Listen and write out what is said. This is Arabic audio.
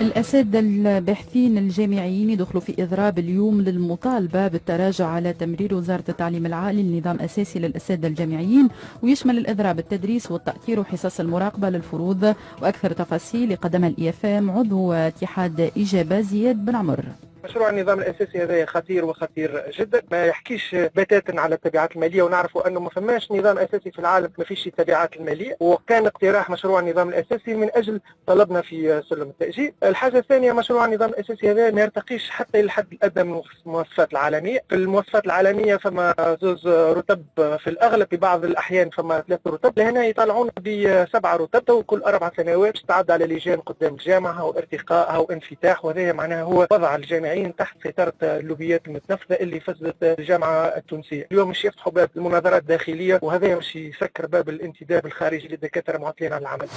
الأساتذة الباحثين الجامعيين يدخلوا في إضراب اليوم للمطالبة بالتراجع على تمرير وزارة التعليم العالي لنظام أساسي للأساتذة الجامعيين، ويشمل الإضراب التدريس والتأطير وحصص المراقبة للفروض. وأكثر تفاصيل قدمها الإيفام عضو اتحاد إجابة زياد بن عمر. مشروع النظام الاساسي هذا خطير وخطير جدا، ما يحكيش بتاتا على التبعات الماليه، ونعرفوا انه ما فماش نظام اساسي في العالم ما فيش التبعات الماليه، وكان اقتراح مشروع النظام الاساسي من اجل طلبنا في سلم التاجيل. الحاجه الثانيه، مشروع النظام الاساسي هذا ما يرتقيش حتى الى الحد الادنى من المواصفات العالميه. في المواصفات العالميه فما زوز رتب في الاغلب، في بعض الاحيان فما 3 رتب، لهنا يطلعون ب7 رتب، وكل 4 سنوات تستعد على لجان قدام الجامعه او ارتقاء او انفتاح، وهذا معناها هو وضع الجامعه تحت سيطرة اللوبيات المتنفذة اللي فسدت الجامعة التونسية. اليوم مش يفتحوا باب المناظرات الداخلية، وهذا مش يسكر باب الانتداب الخارجي للدكاترة معطلين عن العمل.